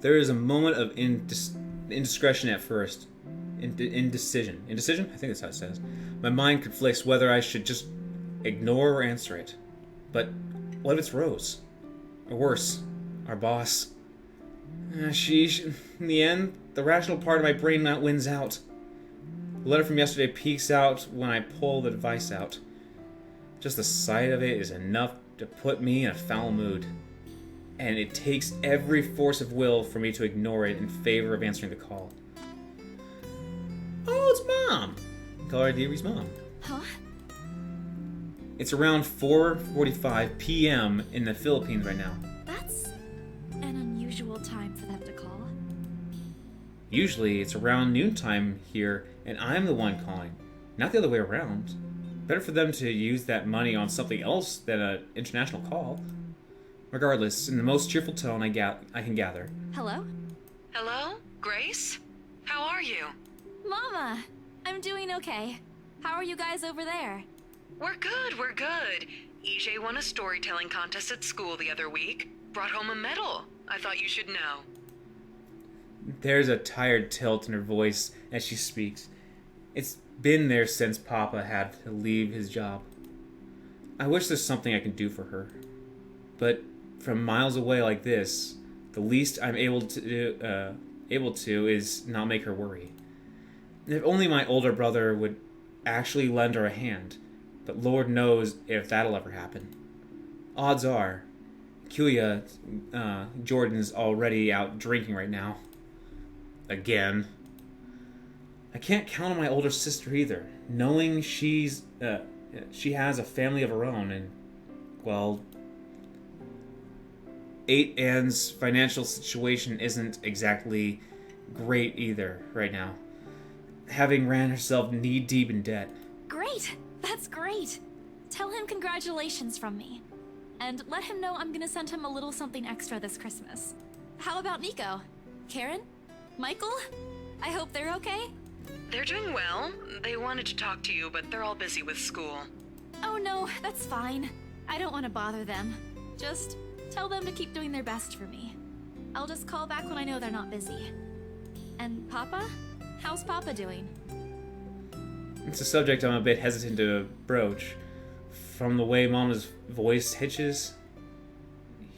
There is a moment of indiscretion at first. Indecision. Indecision? I think that's how it says. My mind conflicts whether I should just ignore or answer it. But what if it's Rose? Or worse, our boss? In the end, the rational part of my brain wins out. The letter from yesterday peeks out when I pull the device out. Just the sight of it is enough to put me in a foul mood. And it takes every force of will for me to ignore it in favor of answering the call. Oh, it's Mom! Call her Deary's mom. Huh? It's around 4:45 p.m. in the Philippines right now. That's an unusual time for them to call. Usually it's around noontime here, and I'm the one calling, not the other way around. Better for them to use that money on something else than an international call. Regardless, in the most cheerful tone I can gather. Hello? Hello? Grace? How are you? Mama! I'm doing okay. How are you guys over there? We're good. EJ won a storytelling contest at school the other week. Brought home a medal. I thought you should know. There's a tired tilt in her voice as she speaks. It's been there since Papa had to leave his job. I wish there's something I can do for her. But from miles away like this, the least I'm able to is not make her worry. If only my older brother would actually lend her a hand, but Lord knows if that'll ever happen. Odds are, Kuya Jordan's already out drinking right now. Again. I can't count on my older sister either, knowing she has a family of her own, and, well, 8Ann's financial situation isn't exactly great either right now, having ran herself knee-deep in debt. Great! That's great! Tell him congratulations from me. And let him know I'm gonna send him a little something extra this Christmas. How about Nico? Karen? Michael? I hope they're okay? They're doing well. They wanted to talk to you, but they're all busy with school. Oh no, that's fine. I don't want to bother them. Just tell them to keep doing their best for me. I'll just call back when I know they're not busy. And Papa? How's Papa doing? It's a subject I'm a bit hesitant to broach. From the way Mama's voice hitches,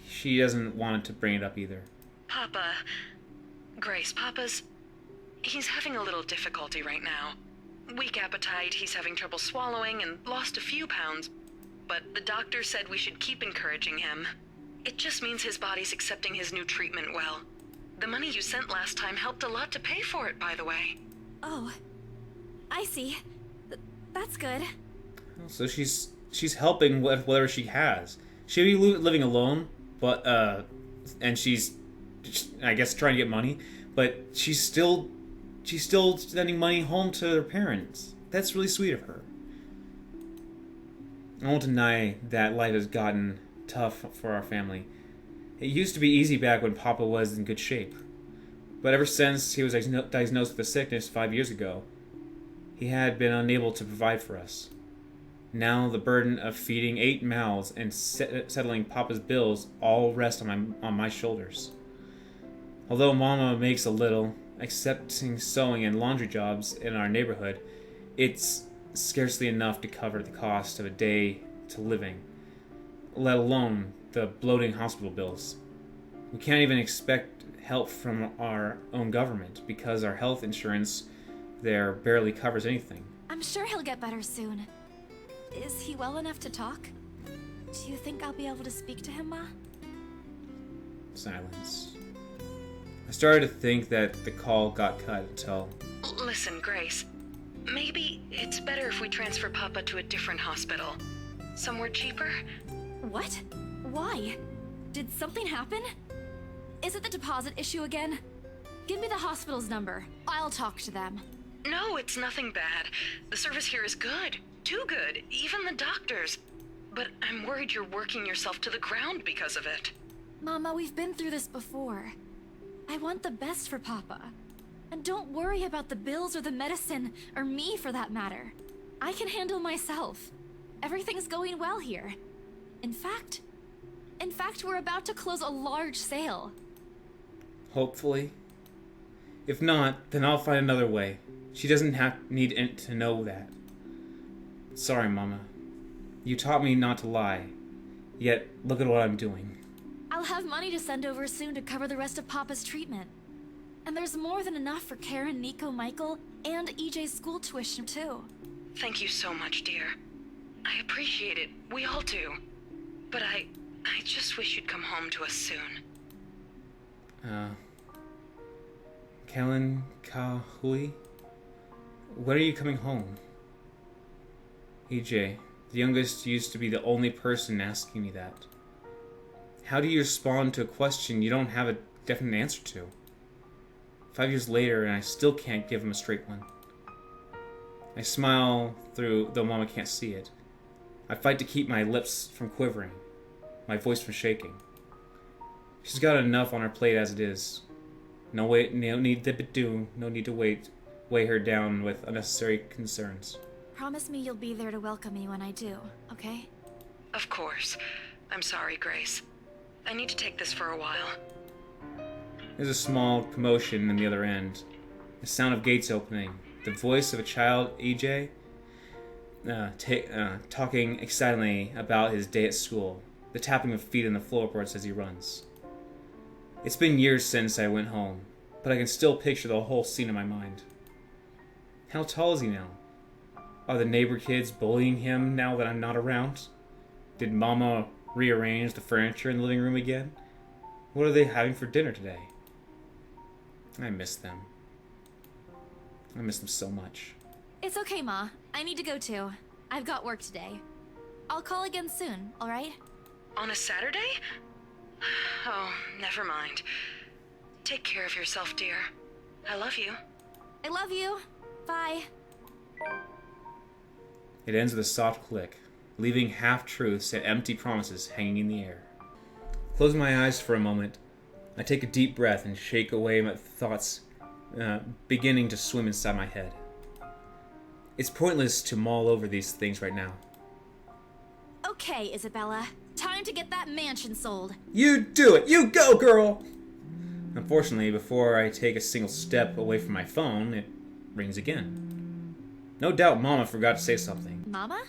she doesn't want to bring it up either. Grace, he's having a little difficulty right now. Weak appetite, he's having trouble swallowing, and lost a few pounds. But the doctor said we should keep encouraging him. It just means his body's accepting his new treatment well. The money you sent last time helped a lot to pay for it, by the way. Oh, I see. That's good. So she's helping with whatever she has. She'll be living alone, but and she's, I guess, trying to get money, but she's still sending money home to her parents. That's really sweet of her. I won't deny that life has gotten tough for our family. It used to be easy back when Papa was in good shape. But ever since he was diagnosed with a sickness 5 years ago, he had been unable to provide for us. Now the burden of feeding 8 mouths and settling Papa's bills all rest on my shoulders. Although Mama makes a little, accepting sewing and laundry jobs in our neighborhood, it's scarcely enough to cover the cost of a day to living, let alone the bloating hospital bills. We can't even expect help from our own government because our health insurance there barely covers anything. I'm sure he'll get better soon. Is he well enough to talk? Do you think I'll be able to speak to him, Ma? Silence. I started to think that the call got cut until... Listen, Grace. Maybe it's better if we transfer Papa to a different hospital. Somewhere cheaper? What? Why? Did something happen? Is it the deposit issue again? Give me the hospital's number. I'll talk to them. No, it's nothing bad. The service here is good. Too good. Even the doctors. But I'm worried you're working yourself to the ground because of it. Mama, we've been through this before. I want the best for Papa. And don't worry about the bills or the medicine, or me for that matter. I can handle myself. Everything's going well here. In fact, we're about to close a large sale. Hopefully. If not, then I'll find another way. She doesn't need it to know that. Sorry, Mama. You taught me not to lie. Yet, look at what I'm doing. I'll have money to send over soon to cover the rest of Papa's treatment. And there's more than enough for Karen, Nico, Michael, and EJ's school tuition, too. Thank you so much, dear. I appreciate it. We all do. But I just wish you'd come home to us soon. Kellen Kahui? When are you coming home? EJ, the youngest, used to be the only person asking me that. How do you respond to a question you don't have a definite answer to? 5 years later, and I still can't give him a straight one. I smile through, though Mama can't see it. I fight to keep my lips from quivering, my voice from shaking. She's got enough on her plate as it is. No need to weigh her down with unnecessary concerns. Promise me you'll be there to welcome me when I do, okay? Of course. I'm sorry, Grace. I need to take this for a while. There's a small commotion in the other end. The sound of gates opening. The voice of a child, EJ, talking excitedly about his day at school. The tapping of feet on the floorboards as he runs. It's been years since I went home, but I can still picture the whole scene in my mind. How tall is he now? Are the neighbor kids bullying him now that I'm not around? Did Mama rearrange the furniture in the living room again? What are they having for dinner today? I miss them. I miss them so much. It's okay, Ma. I need to go too. I've got work today. I'll call again soon, alright? On a Saturday? Oh, never mind. Take care of yourself, dear. I love you. I love you. Bye. It ends with a soft click, leaving half-truths and empty promises hanging in the air. Close my eyes for a moment. I take a deep breath and shake away my thoughts beginning to swim inside my head. It's pointless to mull over these things right now. Okay, Isabella. Time to get that mansion sold. You do it! You go, girl! Unfortunately, before I take a single step away from my phone, it rings again. No doubt Mama forgot to say something. Mama?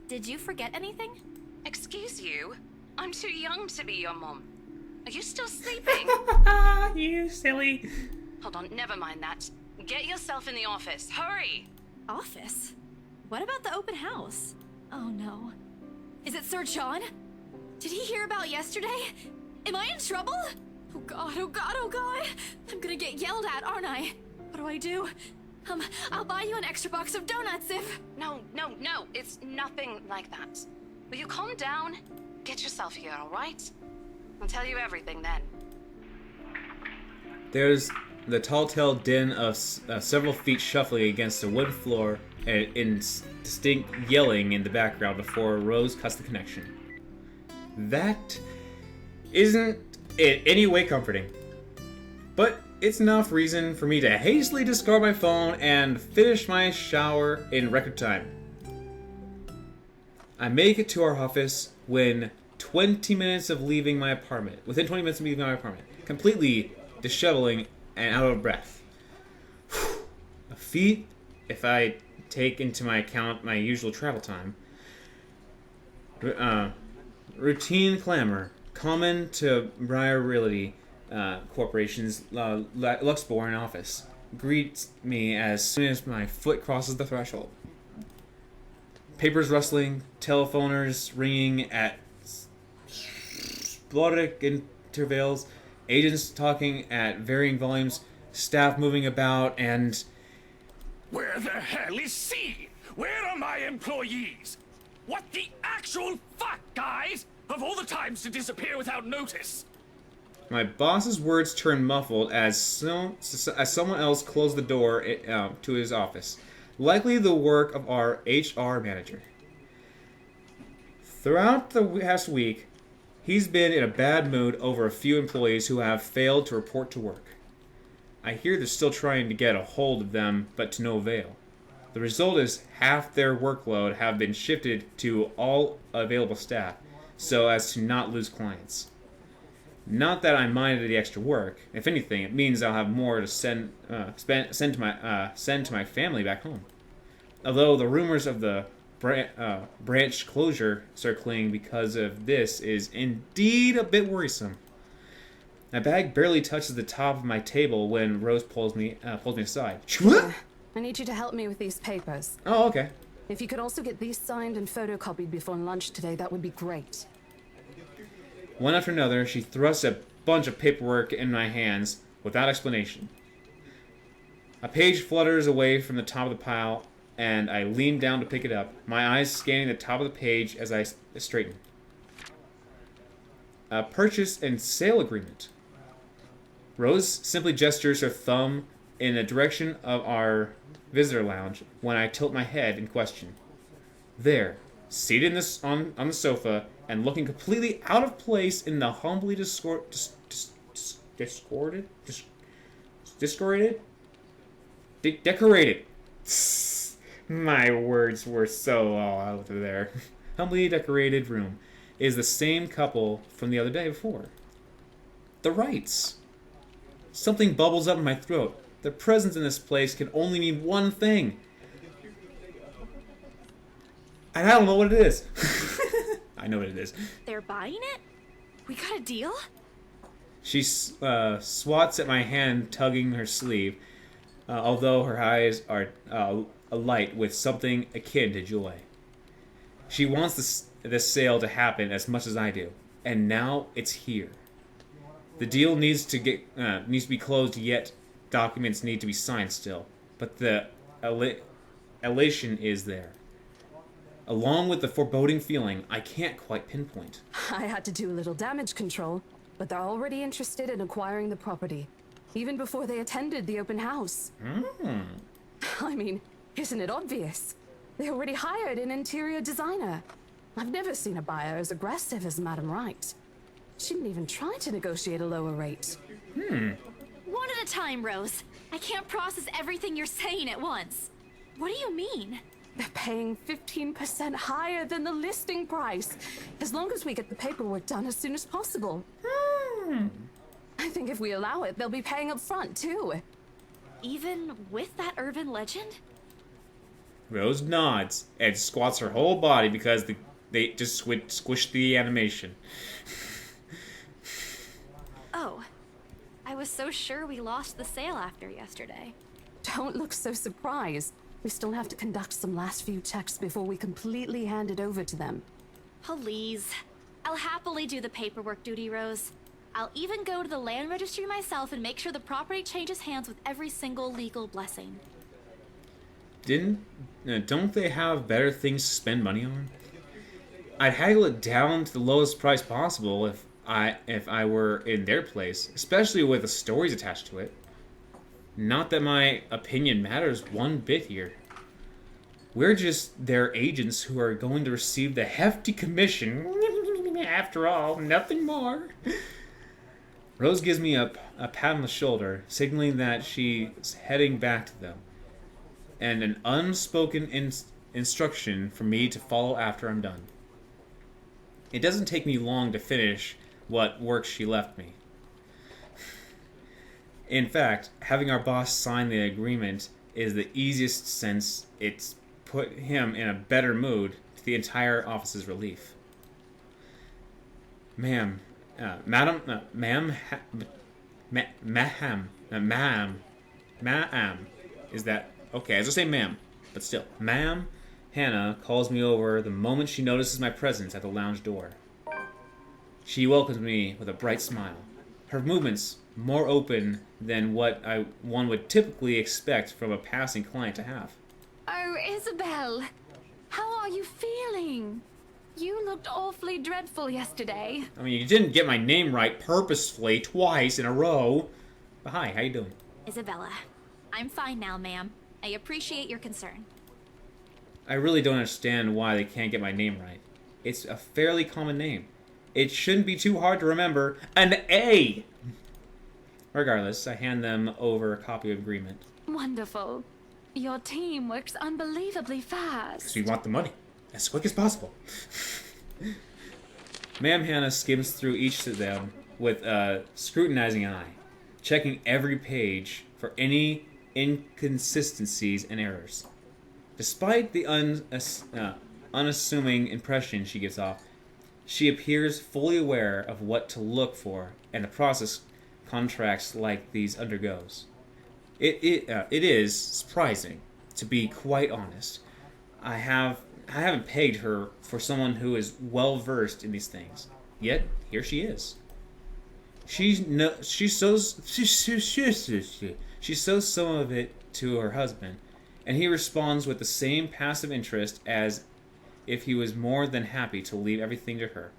Did you forget anything? Excuse you? I'm too young to be your mom. Are you still sleeping? You silly. Hold on, never mind that. Get yourself in the office. Hurry! Office? What about the open house? Oh no. Is it Sir John? Did he hear about yesterday? Am I in trouble? Oh god, oh god, oh god! I'm gonna get yelled at, aren't I? What do I do? I'll buy you an extra box of donuts if... No, it's nothing like that. Will you calm down? Get yourself here, alright? I'll tell you everything then. There's the telltale din of several feet shuffling against the wood floor and distinct yelling in the background before Rose cuts the connection. That isn't in any way comforting. But it's enough reason for me to hastily discard my phone and finish my shower in record time. I make it to our office within 20 minutes of leaving my apartment, completely disheveling and out of breath. A feat, if I take into my account my usual travel time. Routine clamor, common to Briar Realty Corporation's Luxembourg office, greets me as soon as my foot crosses the threshold. Papers rustling, telephoners ringing at sporadic intervals, agents talking at varying volumes, staff moving about, and... Where the hell is C? Where are my employees? What the actual fuck, guys? Of all the times to disappear without notice. My boss's words turn muffled as someone else closed the door to his office, likely the work of our HR manager. Throughout the past week, he's been in a bad mood over a few employees who have failed to report to work. I hear they're still trying to get a hold of them, but to no avail. The result is half their workload have been shifted to all available staff, so as to not lose clients. Not that I minded the extra work. If anything, it means I'll have more to send to my family back home. Although the rumors of the branch closure circling because of this is indeed a bit worrisome. My bag barely touches the top of my table when Rose pulls me aside. I need you to help me with these papers. Oh, okay. If you could also get these signed and photocopied before lunch today, that would be great. One after another, she thrusts a bunch of paperwork in my hands without explanation. A page flutters away from the top of the pile, and I lean down to pick it up, my eyes scanning the top of the page as I straighten. A purchase and sale agreement. Rose simply gestures her thumb in the direction of our visitor lounge when I tilt my head in question. There, seated on the sofa and looking completely out of place in the humbly decorated. My words were so all out there. Humbly decorated room is the same couple from the other day before. The Wrights. Something bubbles up in my throat. Their presence in this place can only mean one thing. And I don't know what it is. I know what it is. They're buying it? We got a deal? She swats at my hand, tugging her sleeve, although her eyes are alight with something akin to joy. She wants this sale to happen as much as I do, and now it's here. The deal needs to be closed, yet documents need to be signed still. But the elation is there. Along with the foreboding feeling, I can't quite pinpoint. I had to do a little damage control, but they're already interested in acquiring the property, even before they attended the open house. I mean, isn't it obvious? They already hired an interior designer. I've never seen a buyer as aggressive as Madam Wright. She didn't even try to negotiate a lower rate. One at a time, Rose. I can't process everything you're saying at once. What do you mean? They're paying 15% higher than the listing price, as long as we get the paperwork done as soon as possible. I think if we allow it, they'll be paying up front, too. Even with that urban legend? Rose nods and squats her whole body because they just squished the animation. Oh, I was so sure we lost the sale after yesterday. Don't look so surprised. We still have to conduct some last few checks before we completely hand it over to them. Please. I'll happily do the paperwork duty, Rose. I'll even go to the land registry myself and make sure the property changes hands with every single legal blessing. Don't they have better things to spend money on? I'd haggle it down to the lowest price possible if I were in their place, especially with the stories attached to it. Not that my opinion matters one bit here. We're just their agents who are going to receive the hefty commission. After all, nothing more. Rose gives me a pat on the shoulder, signaling that she's heading back to them, and an unspoken instruction for me to follow after I'm done. It doesn't take me long to finish what work she left me. In fact, having our boss sign the agreement is the easiest since it's put him in a better mood to the entire office's relief. Ma'am, is that okay? I was gonna say ma'am, but still, ma'am. Hannah calls me over the moment she notices my presence at the lounge door. She welcomes me with a bright smile. Her movements more open than what one would typically expect from a passing client to have. Oh, Isabel, how are you feeling? You looked awfully dreadful yesterday. I mean, you didn't get my name right purposefully twice in a row. But hi, how you doing? Isabella, I'm fine now, ma'am. I appreciate your concern. I really don't understand why they can't get my name right. It's a fairly common name. It shouldn't be too hard to remember. An A! Regardless, I hand them over a copy of agreement. Wonderful. Your team works unbelievably fast. Because we want the money. As quick as possible. Ma'am Hannah skims through each of them, with a scrutinizing eye, checking every page for any inconsistencies and errors. Despite the unassuming impression she gives off, she appears fully aware of what to look for and the process contracts like these undergoes. It is surprising, to be quite honest. I haven't pegged her for someone who is well versed in these things. Yet here she is. She shows some of it to her husband, and he responds with the same passive interest as if he was more than happy to leave everything to her.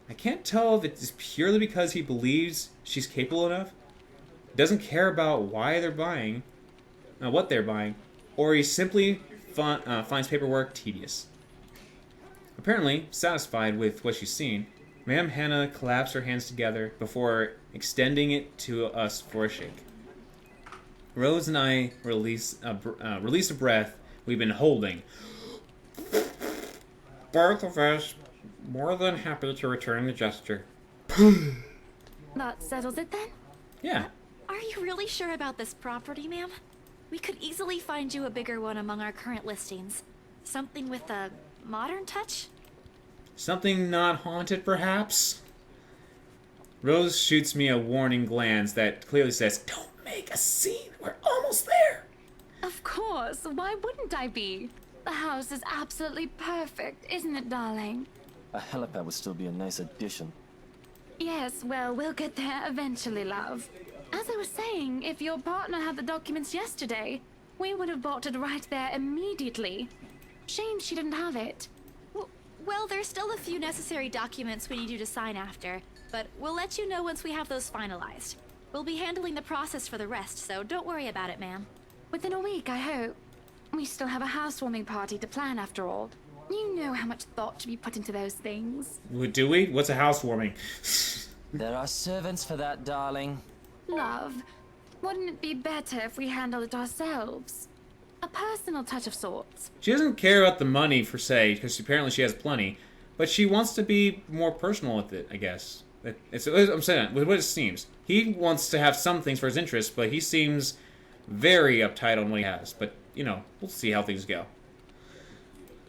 I can't tell if it's purely because he believes she's capable enough, doesn't care about why they're buying, what they're buying, or he simply finds paperwork tedious. Apparently satisfied with what she's seen, Ma'am Hannah claps her hands together before extending it to us for a shake. Rose and I release a breath we've been holding. Both of us more than happy to return the gesture. That settles it then? Yeah. Are you really sure about this property, ma'am? We could easily find you a bigger one among our current listings. Something with a modern touch? Something not haunted, perhaps? Rose shoots me a warning glance that clearly says, "Don't make a scene. We're almost there." Of course. Why wouldn't I be? The house is absolutely perfect, isn't it, darling? A helipad would still be a nice addition. Yes, well, we'll get there eventually, love. As I was saying, if your partner had the documents yesterday, we would have bought it right there immediately. Shame she didn't have it. Well, there's still a few necessary documents we need you to sign after, but we'll let you know once we have those finalized. We'll be handling the process for the rest, so don't worry about it, ma'am. Within a week, I hope. We still have a housewarming party to plan, after all. You know how much thought should be put into those things. Do we? What's a housewarming? There are servants for that, darling. Love, wouldn't it be better if we handled it ourselves? A personal touch of sorts. She doesn't care about the money, per se, because apparently she has plenty, but she wants to be more personal with it, I guess. I'm saying, with what it seems. He wants to have some things for his interests, but he seems very uptight on what he has. But, we'll see how things go.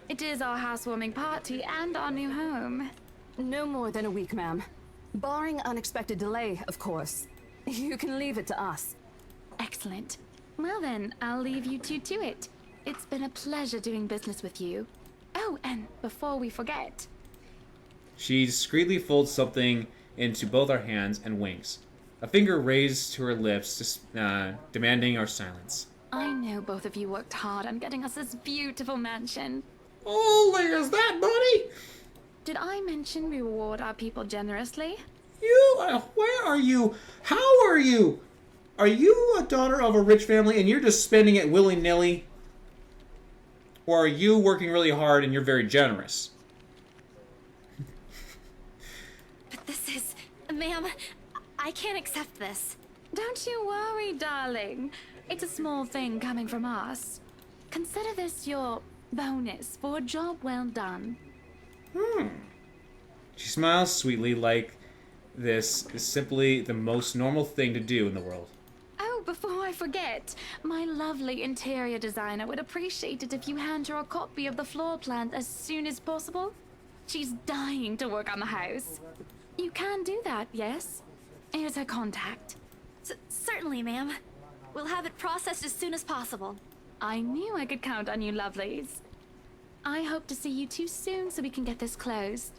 It is our housewarming party and our new home. No more than a week, ma'am. Barring unexpected delay, of course. You can leave it to us. Excellent. Well then, I'll leave you two to it. It's been a pleasure doing business with you. Oh, and before we forget... She discreetly folds something into both our hands and winks. A finger raised to her lips, demanding our silence. I know both of you worked hard on getting us this beautiful mansion. Holy is that, buddy? Did I mention we reward our people generously? Where are you? How are you? Are you a daughter of a rich family and you're just spending it willy-nilly? Or are you working really hard and you're very generous? But this is... Ma'am, I can't accept this. Don't you worry, darling. It's a small thing coming from us. Consider this your bonus for a job well done. She smiles sweetly like this is simply the most normal thing to do in the world. Oh, before I forget, my lovely interior designer would appreciate it if you hand her a copy of the floor plan as soon as possible. She's dying to work on the house. You can do that, yes? Here's her contact. Certainly, ma'am. We'll have it processed as soon as possible. I knew I could count on you, lovelies. I hope to see you two soon so we can get this closed.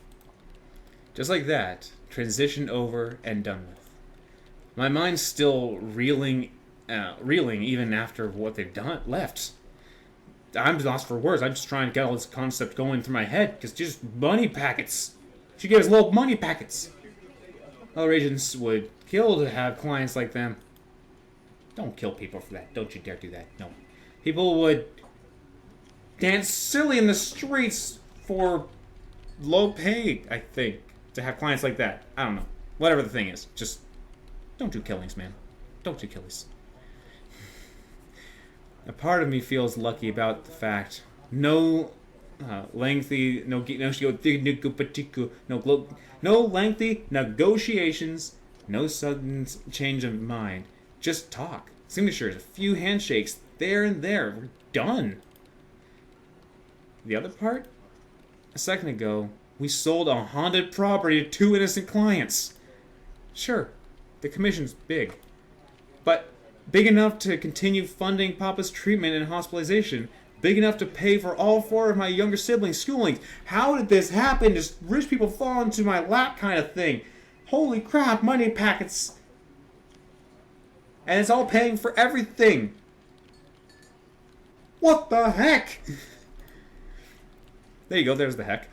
Just like that, transition over and done with. My mind's still reeling even after what they've left. I'm lost for words. I'm just trying to get all this concept going through my head, because just money packets. She gives little money packets. Other agents would kill to have clients like them. Don't kill people for that. Don't you dare do that. No. People would dance silly in the streets for low pay, I think, to have clients like that. I don't know. Whatever the thing is. Just don't do killings, man. Don't do killings. A part of me feels lucky about the fact no lengthy no lengthy negotiations, no sudden change of mind. Just talk, signatures, a few handshakes there and there. We're done. The other part? A second ago, we sold a haunted property to 2 innocent clients. Sure, the commission's big, but big enough to continue funding Papa's treatment and hospitalization. Big enough to pay for all 4 of my younger siblings' schooling. How did this happen? Just rich people fall into my lap kind of thing. Holy crap, money packets. And it's all paying for everything. What the heck? There you go, there's the heck.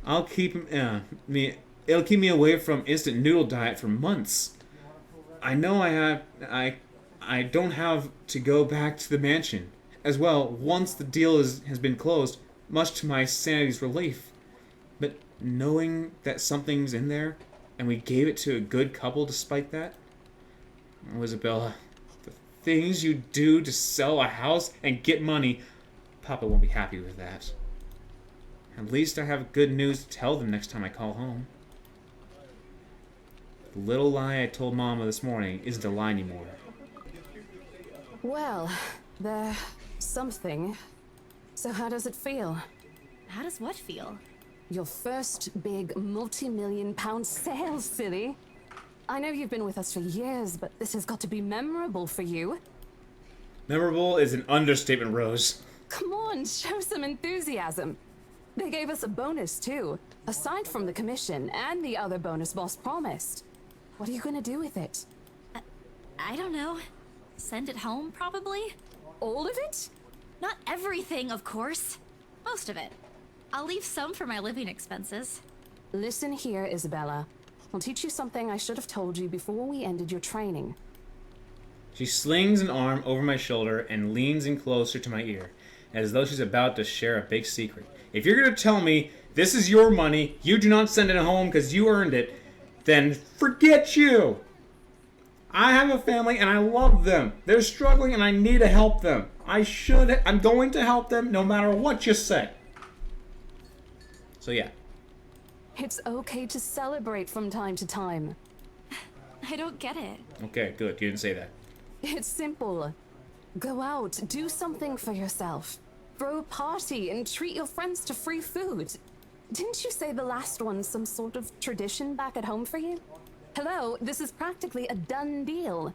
It'll keep me away from instant noodle diet for months. I know I don't have to go back to the mansion. As well, once the deal has been closed, much to my sanity's relief. But knowing that something's in there, and we gave it to a good couple despite that? Oh, Isabella, the things you do to sell a house and get money, Papa won't be happy with that. At least I have good news to tell them next time I call home. The little lie I told Mama this morning isn't a lie anymore. Well, there's something. So how does it feel? How does what feel? Your first big multi-million-pound sale, silly. I know you've been with us for years, but this has got to be memorable for you. Memorable is an understatement, Rose. Come on, show some enthusiasm. They gave us a bonus, too, aside from the commission and the other bonus boss promised. What are you gonna do with it? I don't know. Send it home, probably? All of it? Not everything, of course. Most of it. I'll leave some for my living expenses. Listen here, Isabella. I'll teach you something I should have told you before we ended your training. She slings an arm over my shoulder and leans in closer to my ear, as though she's about to share a big secret. If you're going to tell me this is your money, you do not send it home because you earned it, then forget you! I have a family and I love them. They're struggling and I need to help them. I'm going to help them no matter what you say. So yeah. It's okay to celebrate from time to time. I don't get it. Okay, good. You didn't say that. It's simple. Go out, do something for yourself. Throw a party and treat your friends to free food. Didn't you say the last one's some sort of tradition back at home for you? Hello, this is practically a done deal.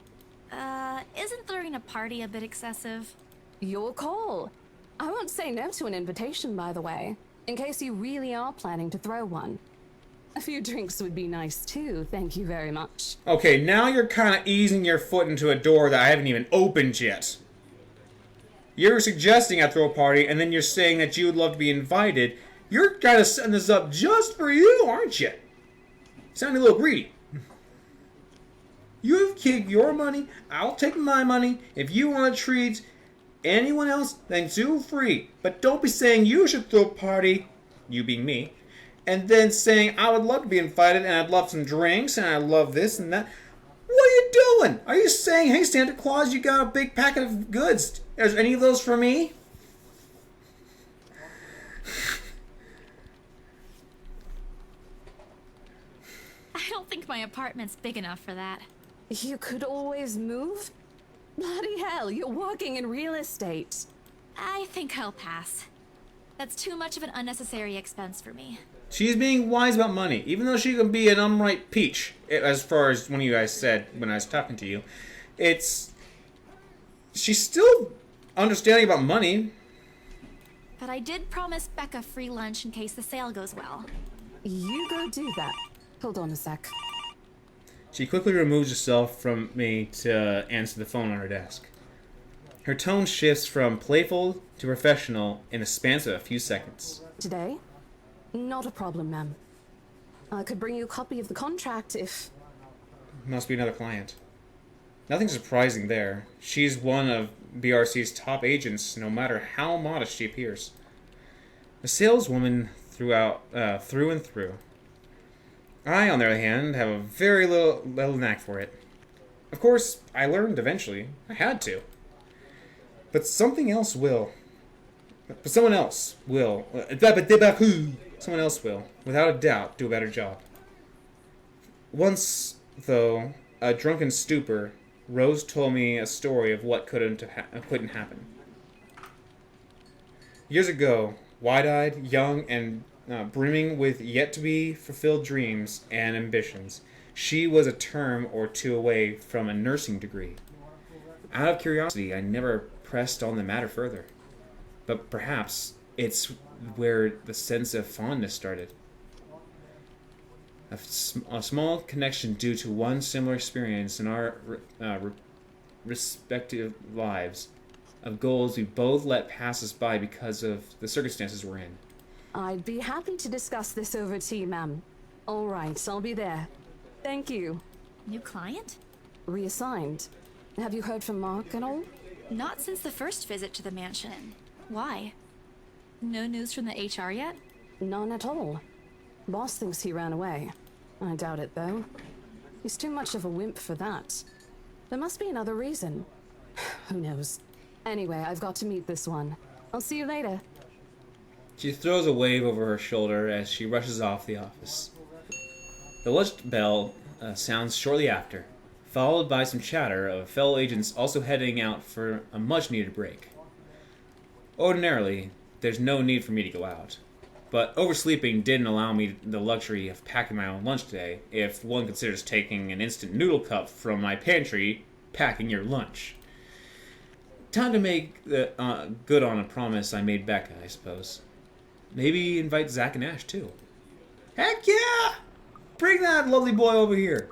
Isn't throwing a party a bit excessive? Your call. I won't say no to an invitation, by the way, in case you really are planning to throw one. A few drinks would be nice too, thank you very much. Okay, now you're kind of easing your foot into a door that I haven't even opened yet. You're suggesting I throw a party, and then you're saying that you would love to be invited. You're kind of setting this up just for you, aren't you? Sounding a little greedy. You keep your money, I'll take my money. If you want to treat anyone else, then feel free. But don't be saying you should throw a party, you being me, and then saying I would love to be invited and I'd love some drinks and I love this and that. What are you doing? Are you saying, hey Santa Claus, you got a big packet of goods? Is any of those for me? I don't think my apartment's big enough for that. You could always move? Bloody hell, you're working in real estate. I think I'll pass. That's too much of an unnecessary expense for me. She's being wise about money, even though she can be an unripe peach, as far as one of you guys said when I was talking to you. She's still understanding about money. But I did promise Becca free lunch in case the sale goes well. You go do that. Hold on a sec. She quickly removes herself from me to answer the phone on her desk. Her tone shifts from playful to professional in the span of a few seconds. Today? Not a problem, ma'am. I could bring you a copy of the contract if... Must be another client. Nothing surprising there. She's one of BRC's top agents, no matter how modest she appears. A saleswoman through and through. I, on the other hand, have a very little knack for it. Of course, I learned eventually. I had to. But something else will. But someone else will. Someone else will, without a doubt, do a better job. Once, though, a drunken stupor, Rose told me a story of what couldn't happen. Years ago, wide-eyed, young, and brimming with yet-to-be-fulfilled dreams and ambitions, she was a term or two away from a nursing degree. Out of curiosity, I never pressed on the matter further. But perhaps it's where the sense of fondness started. A small connection due to one similar experience in our respective lives, of goals we both let pass us by because of the circumstances we're in. I'd be happy to discuss this over tea, ma'am. All right, I'll be there. Thank you. New client? Reassigned. Have you heard from Mark at all? Not since the first visit to the mansion. Why? No news from the HR yet? None at all. Boss thinks he ran away. I doubt it, though. He's too much of a wimp for that. There must be another reason. Who knows? Anyway, I've got to meet this one. I'll see you later. She throws a wave over her shoulder as she rushes off the office. The lunch bell sounds shortly after, followed by some chatter of fellow agents also heading out for a much-needed break. Ordinarily, there's no need for me to go out, but oversleeping didn't allow me the luxury of packing my own lunch today, if one considers taking an instant noodle cup from my pantry packing your lunch. Time to make good on a promise I made Becca, I suppose. Maybe invite Zach and Ash, too. Heck yeah! Bring that lovely boy over here.